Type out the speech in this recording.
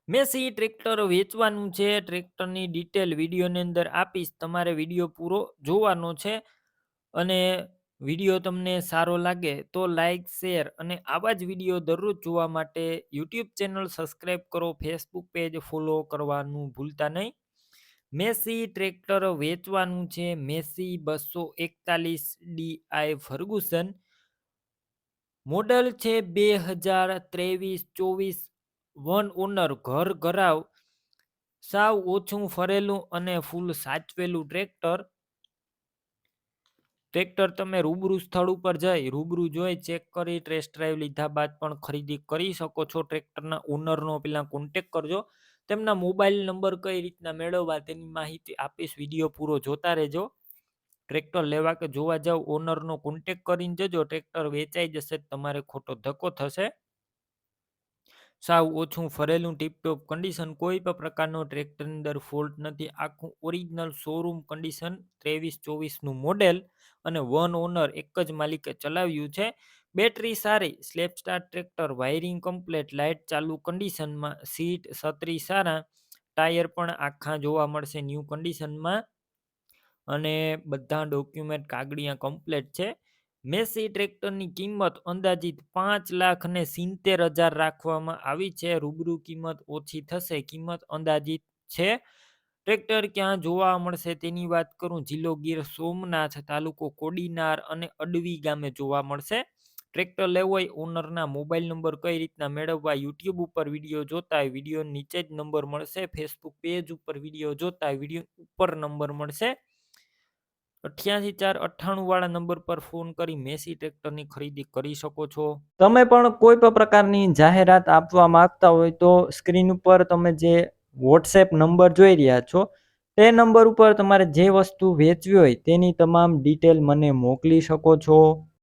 Massey tractor વેચવાનું છે. ટ્રેક્ટરની ડિટેલ વિડીયોની અંદર આપીશ. તમારે વિડીયો પૂરો જોવાનો છે અને વિડીયો તમને સારો લાગે તો લાઈક, શેર અને આવા જ વિડીયો દરરોજ જોવા માટે યુટ્યુબ ચેનલ સબસ્ક્રાઈબ કરો, ફેસબુક પેજ ફોલો કરવાનું ભૂલતા નહીં. મેસી ટ્રેક્ટર વેચવાનું છે. મેસી 241 ડીઆઈ ફર્ગુસન મોડલ છે 2023-24, વન ઓનર, ઘર ઘરાવ, સાવ ઓછું ફરેલું અને ફૂલ સાચવેલું ટ્રેક્ટર. ટ્રેક્ટર તમે રૂબરૂ સ્થળ ઉપર જઈ રૂબરૂ જોઈ ચેક કરી ટેસ્ટ ડ્રાઈવ લીધા બાદ પણ ખરીદી કરી શકો છો. ટ્રેક્ટરના ઓનરનો પહેલા કોન્ટેક કરજો. તેમના મોબાઈલ નંબર કઈ રીતના મેળવવા તેની માહિતી આપીશ. વિડીયો પૂરો જોતા રહેજો. ટ્રેક્ટર લેવા કે જોવા જાવ ઓનરનો કોન્ટેક કરીને જજો. ટ્રેક્ટર વેચાઈ જશે તમારે ખોટો ધક્કો થશે. સાવ ઓછું ફરેલું ટીપટોપ કન્ડિશન, કોઈ પણ પ્રકારનો ટ્રેક્ટરની અંદર ફોલ્ટ નથી. આખું ઓરિજિનલ શોરૂમ કન્ડિશન, 23-24નું મોડેલ અને વન ઓનર, એક જ માલિકે ચલાવ્યું છે. બેટરી સારી, slap star tractor, wiring complete, light ચાલુ કન્ડિશનમાં, સીટ છત્રી સારા, ટાયર પણ આખા જોવા મળશે ન્યૂ કન્ડિશનમાં અને બધા ડોક્યુમેન્ટ કાગળિયા કમ્પ્લેટ છે. મેસી ટ્રેક્ટરની કિંમત અંદાજિત 5,70,000 રાખવામાં આવી છે. રૂબરૂ કિંમત ઓછી થશે. કિંમત અંદાજિત છે. ટ્રેક્ટર ક્યાં જોવા મળશે તેની વાત કરું. જિલ્લો ગીર સોમનાથ, તાલુકો કોડીનાર અને અડવી ગામે જોવા મળશે. ટ્રેક્ટર લેવો હોય ઓનરના મોબાઈલ નંબર કઈ રીતના મેળવવા, યુટ્યુબ ઉપર વિડીયો જોતા હોય વિડીયો નીચે જ નંબર મળશે. ફેસબુક પેજ ઉપર વિડીયો જોતા હોય વિડીયો ઉપર નંબર મળશે. 88,498 વાળા નંબર પર ફોન કરી મેસી ટ્રેક્ટરની ખરીદી કરી શકો છો. તમે પણ કોઈ પણ પ્રકારની જાહેરાત આપવા માંગતા હોય તો સ્ક્રીન ઉપર તમે જે વોટ્સએપ નંબર જોઈ રહ્યા છો તે નંબર ઉપર તમારે જે વસ્તુ વેચવી હોય તેની તમામ ડિટેલ મને મોકલી શકો છો.